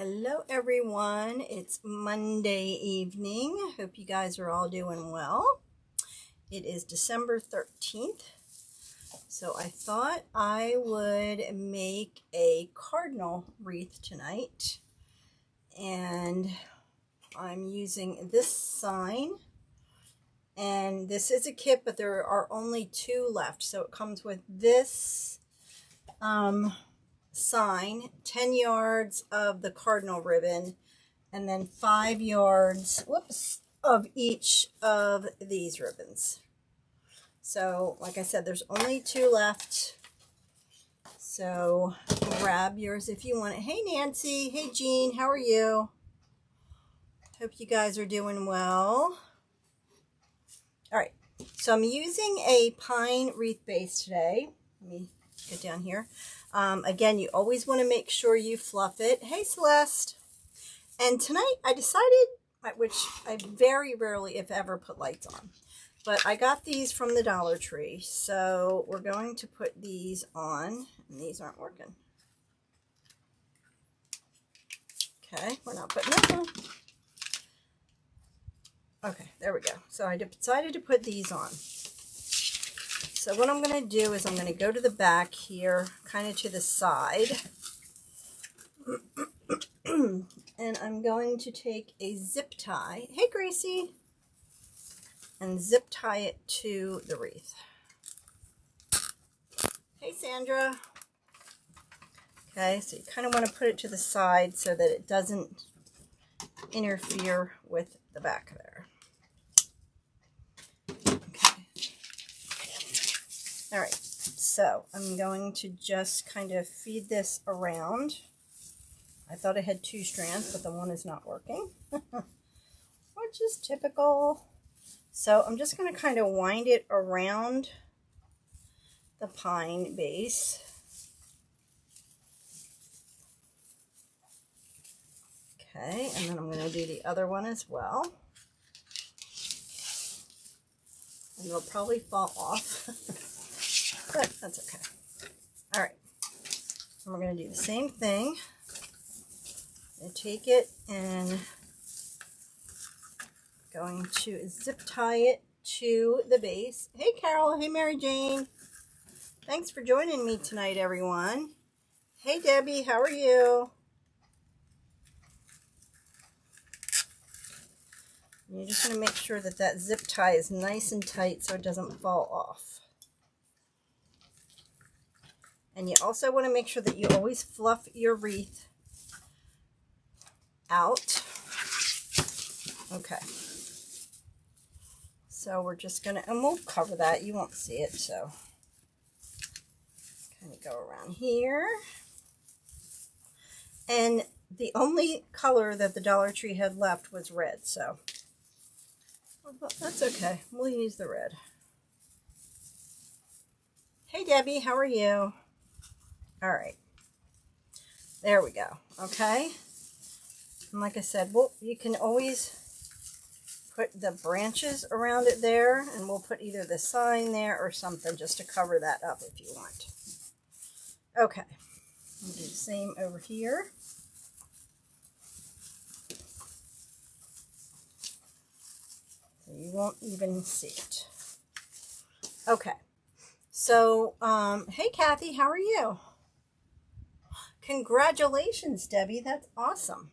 Hello everyone, it's Monday evening. Hope you guys are all doing well. It is December 13th, so I thought I would make a cardinal wreath tonight. And I'm using this sign, and this is a kit, but there are only 2 left. So it comes with this sign, 10 yards of the cardinal ribbon, and then 5 yards of each of these ribbons. So like I said, there's only 2 left, so grab yours if you want it. Hey Nancy, hey Jean, how are you? Hope you guys are doing well. All right, so I'm using a pine wreath base today. Let me get down here. Again, you always want to make sure you fluff it. Hey, Celeste. And tonight I decided, which I very rarely, if ever, put lights on, but I got these from the Dollar Tree. So we're going to put these on, and these aren't working. Okay, we're not putting this on. Okay, there we go. So I decided to put these on. So what I'm going to do is I'm going to go to the back here, kind of to the side, and I'm going to take a zip tie. Hey Gracie! And zip tie it to the wreath. Hey Sandra! Okay, so you kind of want to put it to the side so that it doesn't interfere with the back there. All right, so I'm going to just kind of feed this around. I thought I had 2 strands, but the one is not working, which is typical. So I'm just going to kind of wind it around the pine base. Okay, and then I'm going to do the other one as well. And it'll probably fall off. But that's okay. All right, and we're going to do the same thing. I'm going to take it and going to zip tie it to the base. Hey Carol, hey Mary Jane. Thanks for joining me tonight, everyone. Hey Debbie, how are you? You just want to make sure that that zip tie is nice and tight so it doesn't fall off. And you also want to make sure that you always fluff your wreath out. Okay. So we're just going to, and we'll cover that. You won't see it, so kind of go around here. And the only color that the Dollar Tree had left was red, so that's okay. We'll use the red. Hey Debbie, how are you? All right, there we go. Okay, and like I said, you can always put the branches around it there, and we'll put either the sign there or something just to cover that up if you want. Okay, we'll do the same over here. So you won't even see it. Okay, so hey Kathy, how are you? Congratulations, Debbie. That's awesome.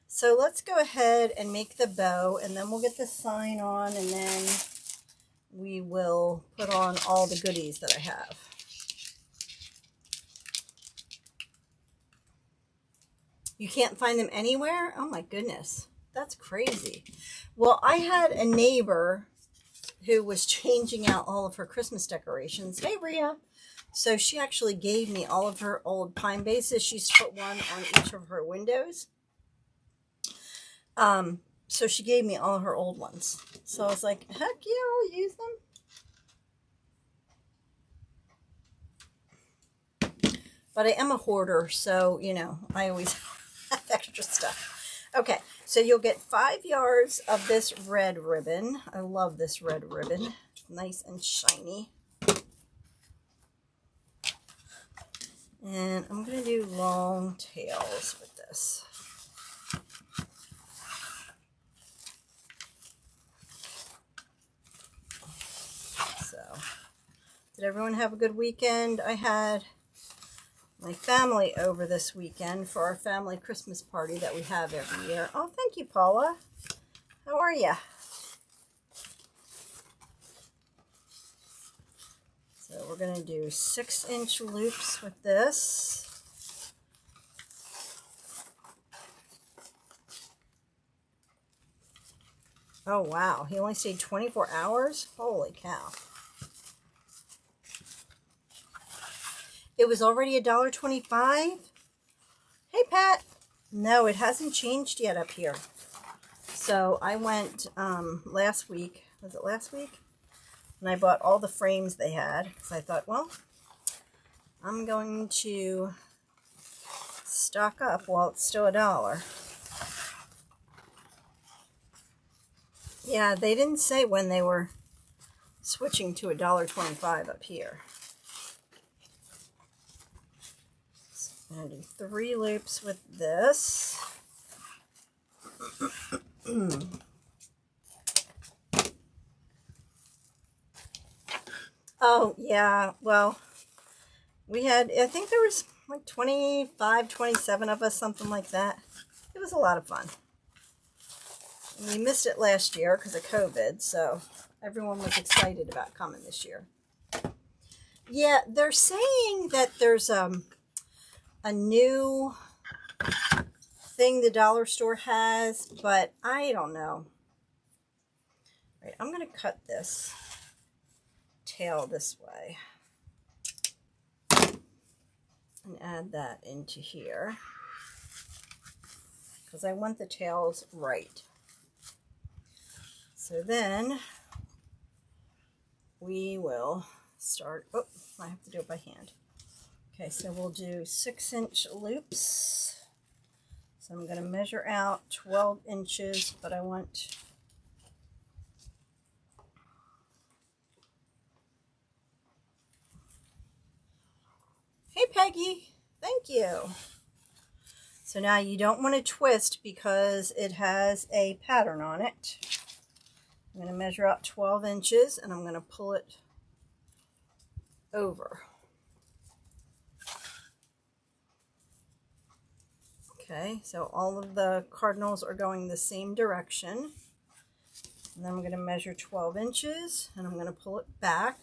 So let's go ahead and make the bow, and then we'll get the sign on, and then we will put on all the goodies that I have. You can't find them anywhere? Oh my goodness. That's crazy. Well, I had a neighbor who was changing out all of her Christmas decorations. Hey, Rhea. So she actually gave me all of her old pine bases. She's put one on each of her windows. So she gave me all her old ones. So I was like, heck yeah, I'll use them. But I am a hoarder, so, you know, I always have extra stuff. Okay, so you'll get 5 yards of this red ribbon. I love this red ribbon. Nice and shiny. And I'm going to do long tails with this. So, did everyone have a good weekend? I had my family over this weekend for our family Christmas party that we have every year. Oh, thank you, Paula. How are you? So we're going to do 6-inch loops with this. Oh, wow. He only stayed 24 hours? Holy cow. It was already $1.25? Hey, Pat. No, it hasn't changed yet up here. So I went last week. Was it last week? And I bought all the frames they had. Because I thought, well, I'm going to stock up while it's still $1. Yeah, they didn't say when they were switching to $1.25 up here. So I'm going to do 3 loops with this. Oh, yeah, well, we had, I think there was like 25, 27 of us, something like that. It was a lot of fun. And we missed it last year because of COVID, so everyone was excited about coming this year. Yeah, they're saying that there's a new thing the dollar store has, but I don't know. All right, I'm going to cut this tail this way and add that into here because I want the tails right. So then we will start, oh, I have to do it by hand. Okay, so we'll do 6-inch loops. So I'm going to measure out 12 inches, but I want, hey Peggy, thank you. So now you don't want to twist because it has a pattern on it. I'm going to measure out 12 inches and I'm going to pull it over. Okay, so all of the cardinals are going the same direction. And then I'm going to measure 12 inches and I'm going to pull it back.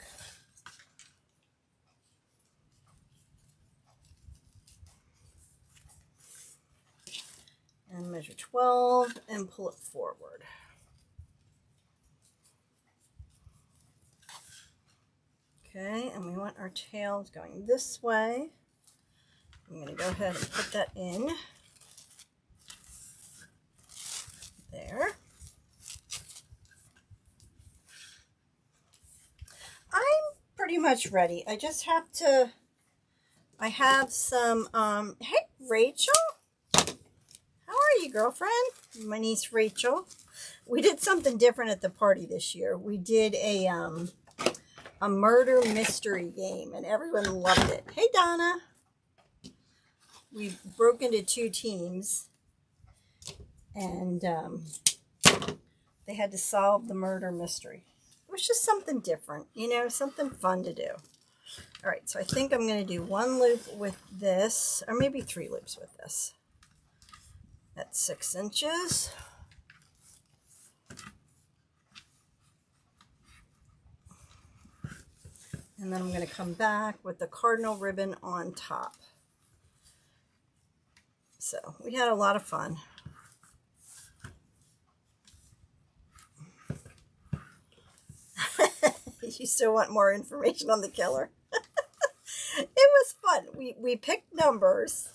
And measure 12 and pull it forward. Okay, and we want our tails going this way. I'm going to go ahead and put that in there. I'm pretty much ready. I just have to, I have some, hey Rachel, how are you, girlfriend? My niece Rachel. We did something different at the party this year. We did a murder mystery game and everyone loved it. Hey Donna. We broke into 2 teams and they had to solve the murder mystery. It was just something different, you know, something fun to do. All right, so I think I'm going to do 1 loop with this, or maybe 3 loops with this. That's 6 inches. And then I'm going to come back with the cardinal ribbon on top. So we had a lot of fun. You still want more information on the killer? It was fun. We picked numbers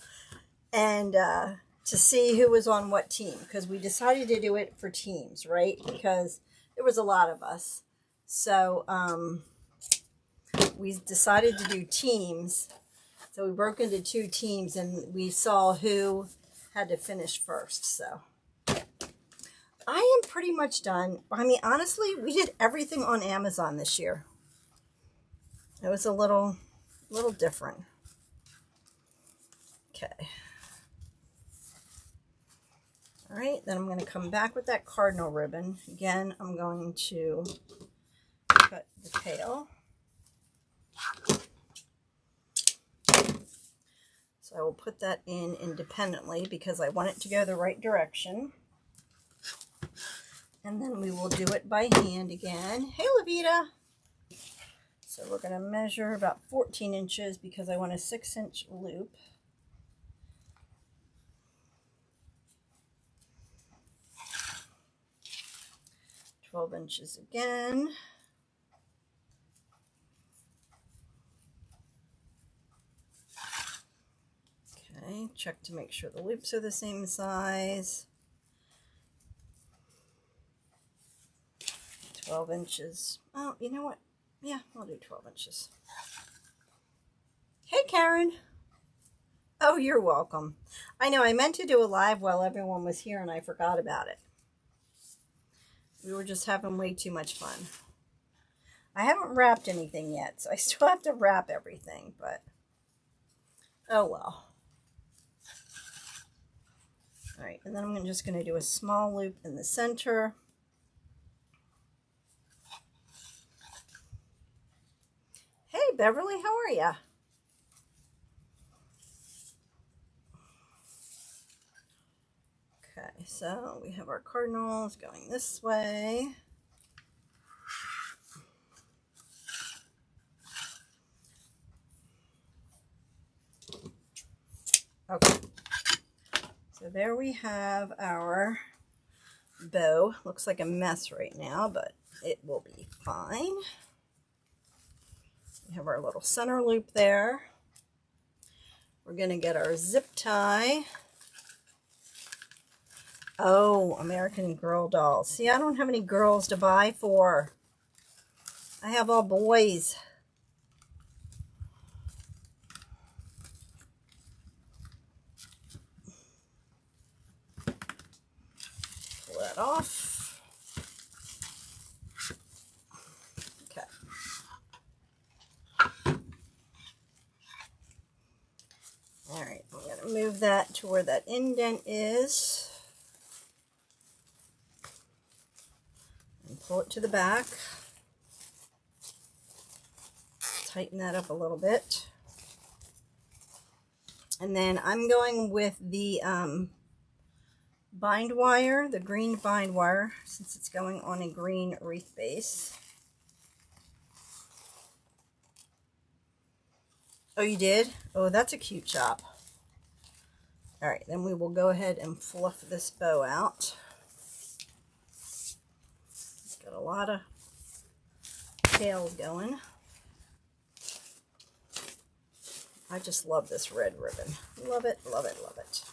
and to see who was on what team, because we decided to do it for teams, right? Because there was a lot of us. So we decided to do teams. So we broke into 2 teams and we saw who had to finish first. So I am pretty much done. I mean, honestly, we did everything on Amazon this year. It was a little different. Okay. All right, then I'm going to come back with that cardinal ribbon. Again, I'm going to cut the tail. So I will put that in independently because I want it to go the right direction. And then we will do it by hand again. Hey, Levita. So we're going to measure about 14 inches because I want a 6-inch loop. "12 inches again. Okay, check to make sure the loops are the same size. 12 inches. Oh, you know what? Yeah, I'll do 12 inches. Hey, Karen. Oh, you're welcome. I know I meant to do a live while everyone was here and I forgot about it. We were just having way too much fun. I haven't wrapped anything yet, so I still have to wrap everything, but oh well. All right, and then I'm just going to do a small loop in the center. Hey, Beverly, how are ya? Okay, so we have our cardinals going this way. Okay, so there we have our bow. Looks like a mess right now, but it will be fine. We have our little center loop there. We're going to get our zip tie. Oh, American Girl dolls. See, I don't have any girls to buy for. I have all boys. Pull that off. Okay. All right, I'm going to move that to where that indent is. And pull it to the back. Tighten that up a little bit. And then I'm going with the bind wire, the green bind wire, since it's going on a green wreath base. Oh, you did? Oh, that's a cute chop. All right, then we will go ahead and fluff this bow out. It's got a lot of tails going. I just love this red ribbon. Love it, love it, love it.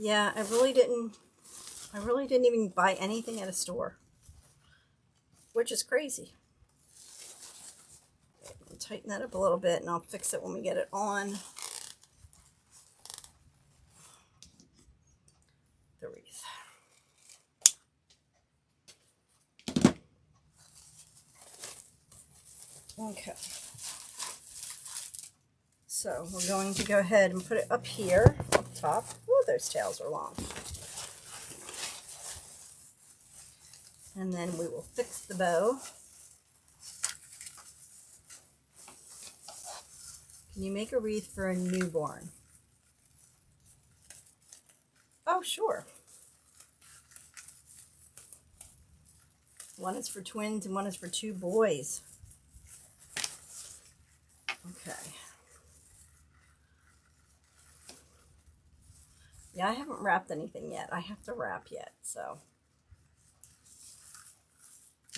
Yeah, I really didn't even buy anything at a store, which is crazy. Okay, I'll tighten that up a little bit and I'll fix it when we get it on the wreath. Okay. So we're going to go ahead and put it up here, up top. Oh, those tails are long. And then we will fix the bow. Can you make a wreath for a newborn? Oh, sure. One is for twins and one is for 2 boys. Okay. Yeah, I haven't wrapped anything yet. I have to wrap yet, so.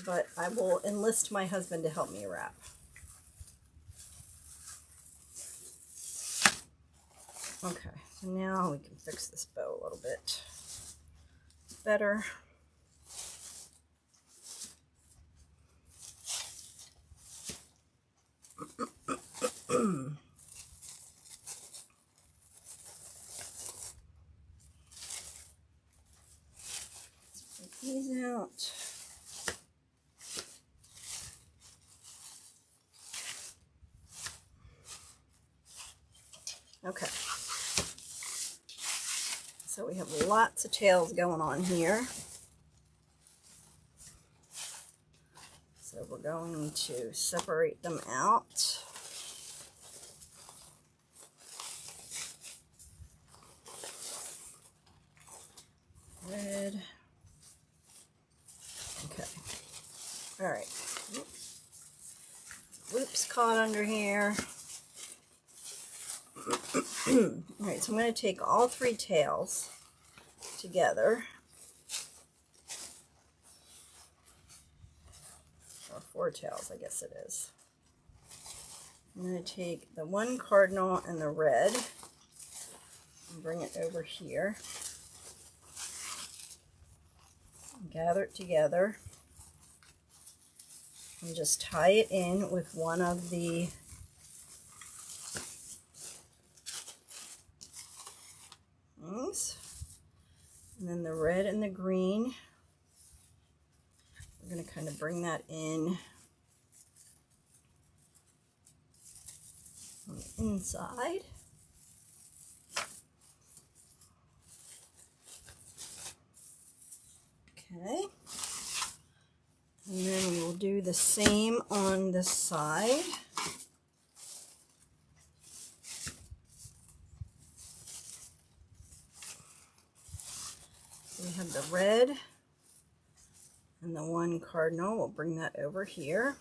But I will enlist my husband to help me wrap. Okay, so now we can fix this bow a little bit better. these out. Okay. So we have lots of tails going on here. So we're going to separate them out. Red. Okay. All right. Loops caught under here. All right, so I'm going to take all three tails together. Or four tails, I guess it is. I'm going to take the one cardinal and the red and bring it over here. Gather it together and just tie it in with one of the things. And then the red and the green, we're going to kind of bring that in on the inside. Okay, and then we will do the same on this side. So we have the red and the one cardinal. We'll bring that over here.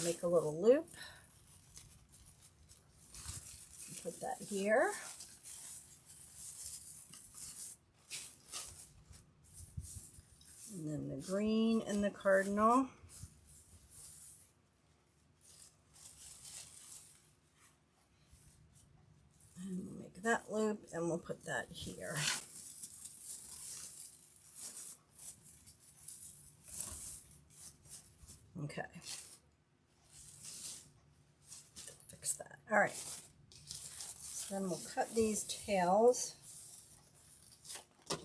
Make a little loop, put that here, and then the green and the cardinal, and we'll make that loop and we'll put that here. Okay. That. All right, so then we'll cut these tails. Cut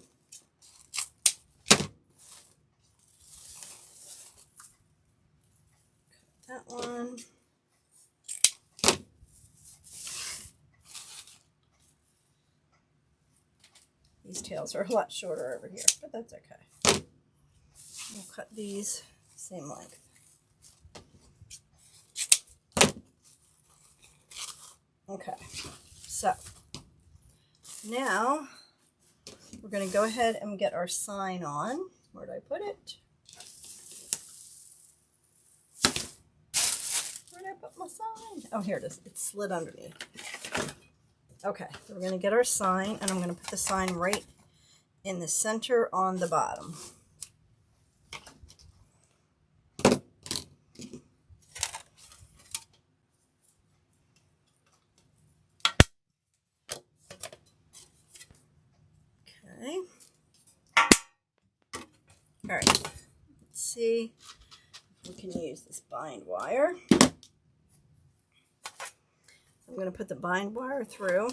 that one. These tails are a lot shorter over here, but that's okay. We'll cut these same length. Okay, so now we're going to go ahead and get our sign on. Where did I put it? Where did I put my sign? Oh, here it is. It slid underneath. Okay, so we're going to get our sign, and I'm going to put the sign right in the center on the bottom. All right, let's see if we can use this bind wire. I'm going to put the bind wire through.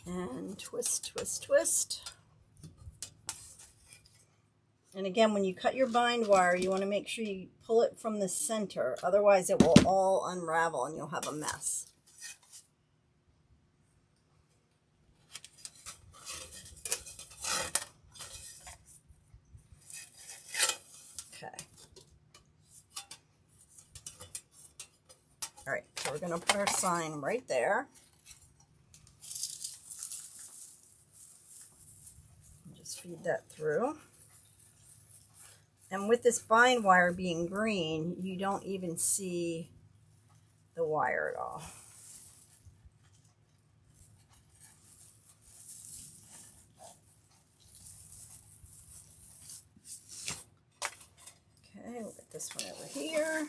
And twist, twist, twist. And again, when you cut your bind wire, you want to make sure you pull it from the center. Otherwise, it will all unravel and you'll have a mess. All right, so we're going to put our sign right there. And just feed that through. And with this bind wire being green, you don't even see the wire at all. Okay, we'll get this one over here.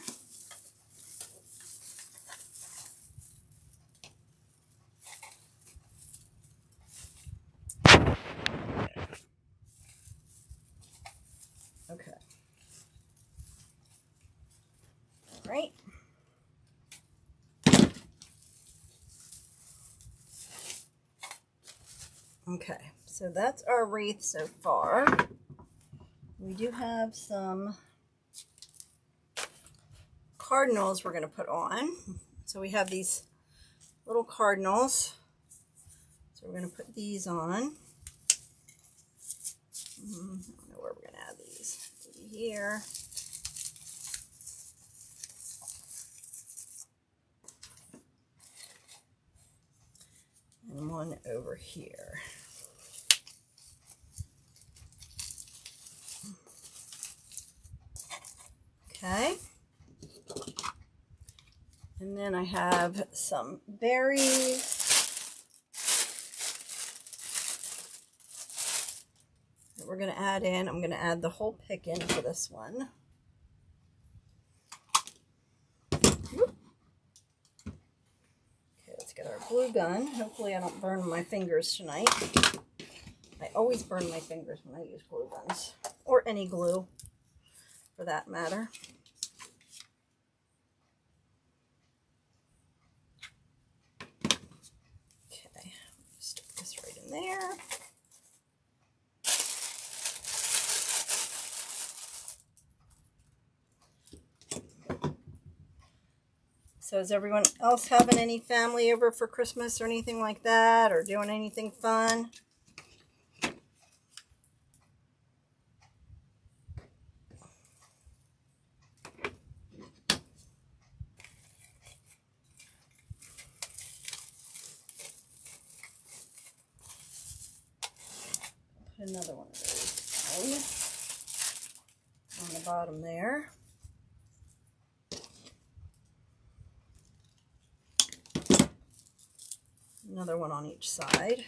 right? Okay, so that's our wreath so far. We do have some cardinals we're going to put on. So we have these little cardinals. So we're going to put these on. I don't know where we're going to add these. Maybe here. And one over here. Okay. And then I have some berries that we're going to add in. I'm going to add the whole pick in for this one. Okay, let's get our glue gun. Hopefully I don't burn my fingers tonight. I always burn my fingers when I use glue guns, or any glue for that matter. Okay, stick this right in there. So is everyone else having any family over for Christmas or anything like that, or doing anything fun? Put another one of those on the bottom there. Another one on each side.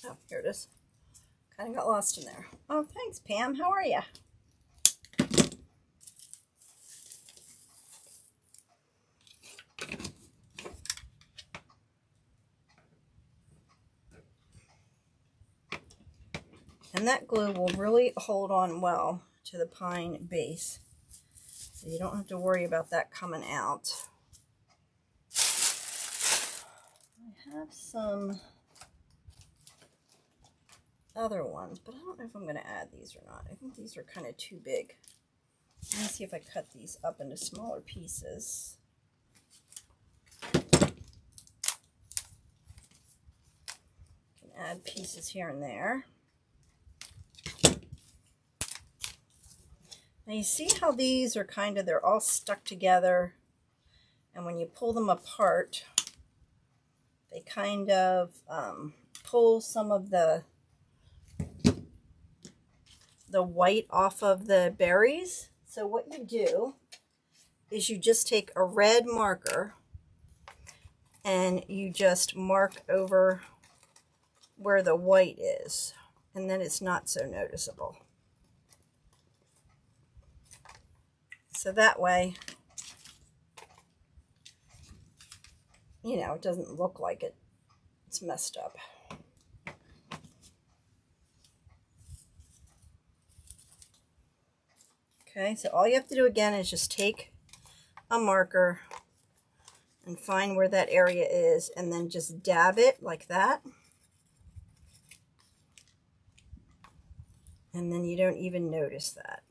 Oh, here it is. Kind of got lost in there. Oh, thanks, Pam. How are you? And that glue will really hold on well to the pine base. So you don't have to worry about that coming out. I have some other ones, but I don't know if I'm going to add these or not. I think these are kind of too big. Let me see if I cut these up into smaller pieces. Can add pieces here and there. Now you see how these are kind of, they're all stuck together, and when you pull them apart, they kind of pull some of the white off of the berries. So what you do is you just take a red marker and you just mark over where the white is, and then it's not so noticeable. So that way, you know, it doesn't look like it's messed up. Okay, so all you have to do again is just take a marker and find where that area is, and then just dab it like that. And then you don't even notice that.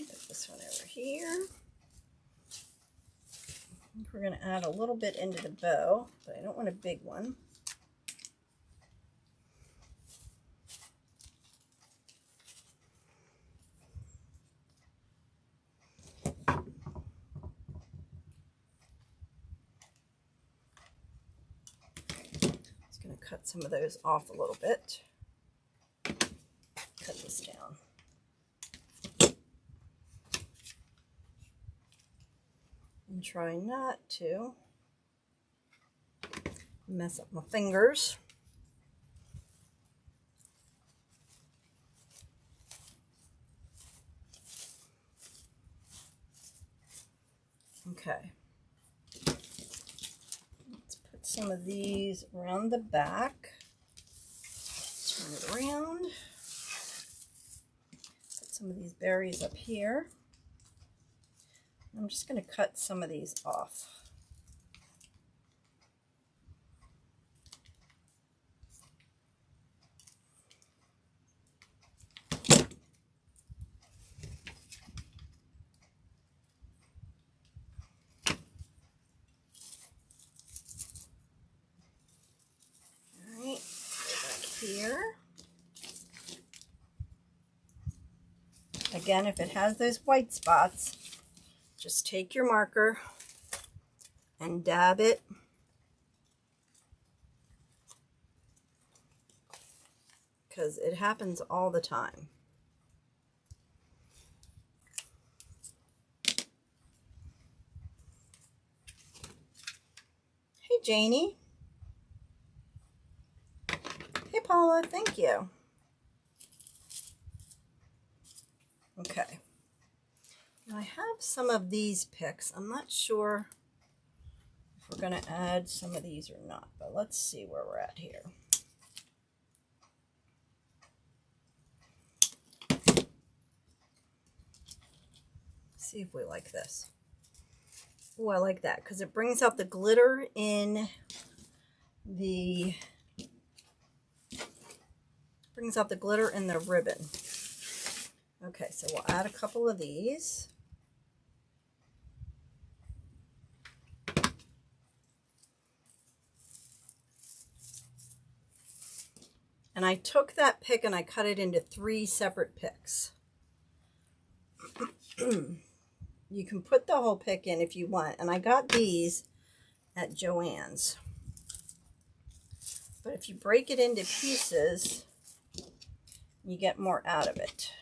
Put this one over here. I think we're going to add a little bit into the bow, but I don't want a big one. Just going to cut some of those off a little bit. Cut this down. And try not to mess up my fingers. Okay. Let's put some of these around the back. Turn it around. Put some of these berries up here. I'm just going to cut some of these off. Alright, go back here. Again, if it has those white spots, just take your marker and dab it. Because it happens all the time. Hey, Janie. Hey, Paula. Thank you. Okay. Now I have some of these picks. I'm not sure if we're going to add some of these or not, but let's see where we're at here. See if we like this. Oh, I like that because it brings out the glitter in the ribbon. Okay, so we'll add a couple of these. And I took that pick and I cut it into 3 separate picks. You can put the whole pick in if you want. And I got these at Joann's. But if you break it into pieces, you get more out of it.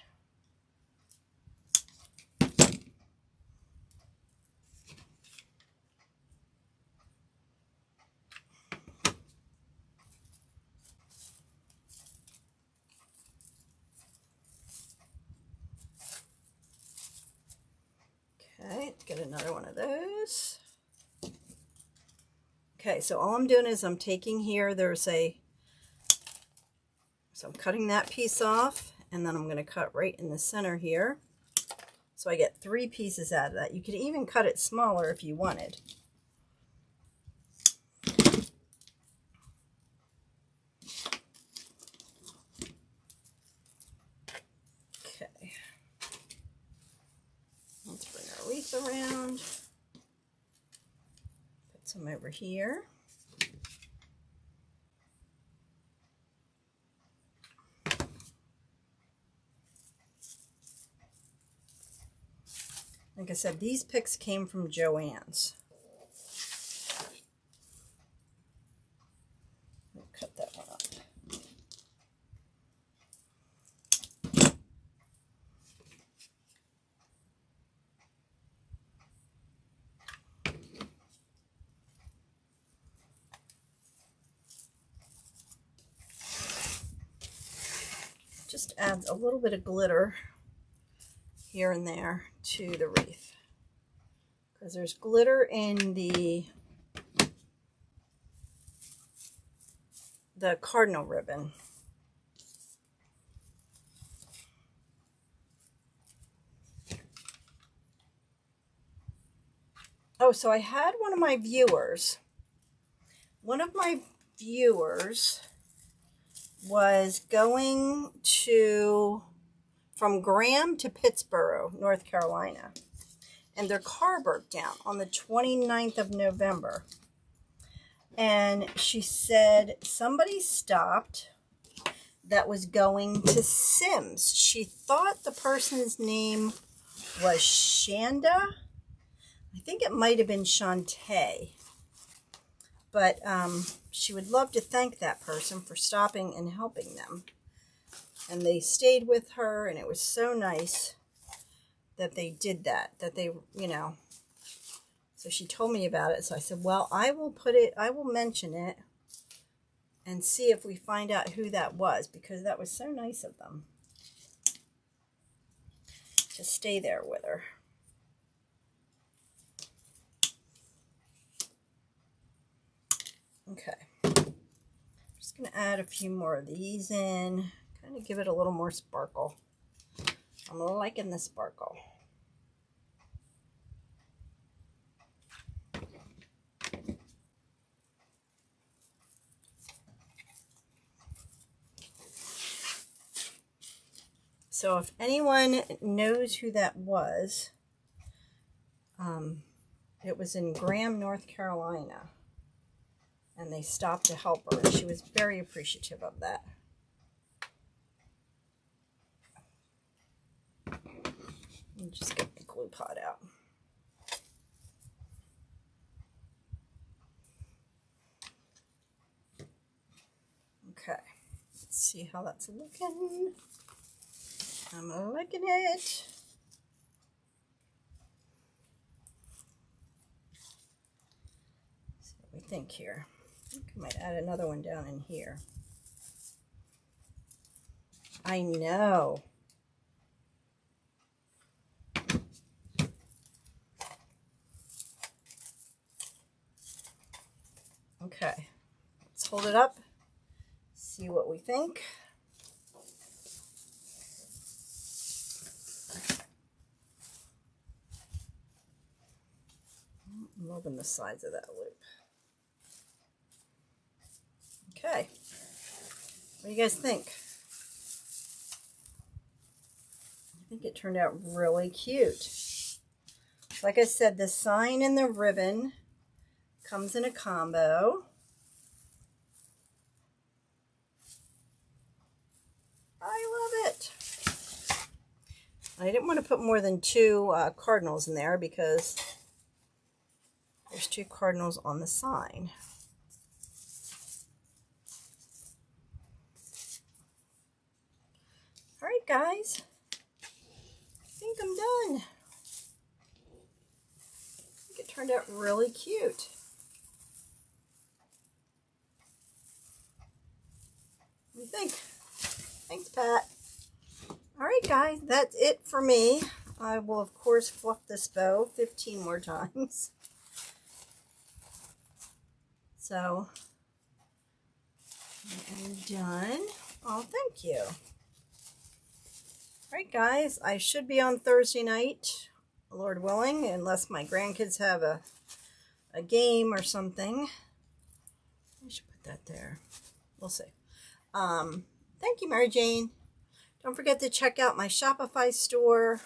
Okay, let's get another one of those. Okay, so all I'm doing is I'm taking here, so I'm cutting that piece off, and then I'm going to cut right in the center here. So I get 3 pieces out of that. You could even cut it smaller if you wanted. Okay. Let's bring our wreath around. Put some over here. Like I said, these picks came from Joann's. I'll cut that one up. Just adds a little bit of glitter here and there to the wreath, because there's glitter in the cardinal ribbon. Oh, so I had one of my viewers was going from Graham to Pittsboro, North Carolina, and their car broke down on the 29th of November. And she said somebody stopped that was going to Sims. She thought the person's name was Shanda. I think it might have been Shantae. But she would love to thank that person for stopping and helping them. And they stayed with her, and it was so nice that they did that. That they, So she told me about it. So I said, well, I will mention it and see if we find out who that was, because that was so nice of them to stay there with her. Okay. Just going to add a few more of these in, kind of give it a little more sparkle. I'm liking the sparkle. So if anyone knows who that was, it was in Graham, North Carolina, and they stopped to help her, and she was very appreciative of that. Let me just get the glue pot out. Okay, let's see how that's looking. I'm liking it. See what we think here. I think I might add another one down in here. I know. Okay, let's hold it up, see what we think. I'm loving the sides of that loop. Okay, what do you guys think? I think it turned out really cute. Like I said, the sign and the ribbon comes in a combo. I love it. I didn't want to put more than 2 cardinals in there because there's 2 cardinals on the sign. All right, guys. I think I'm done. I think it turned out really cute. What do you think? Thanks, Pat. All right, guys, that's it for me. I will, of course, fluff this bow 15 more times. So, I'm done. Oh, thank you. All right, guys, I should be on Thursday night, Lord willing, unless my grandkids have a game or something. I should put that there. We'll see. Thank you, Mary Jane. Don't forget to check out my Shopify store.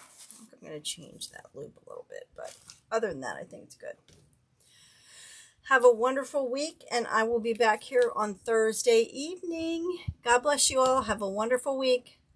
I'm going to change that loop a little bit, but other than that, I think it's good. Have a wonderful week, and I will be back here on Thursday evening. God bless you all. Have a wonderful week.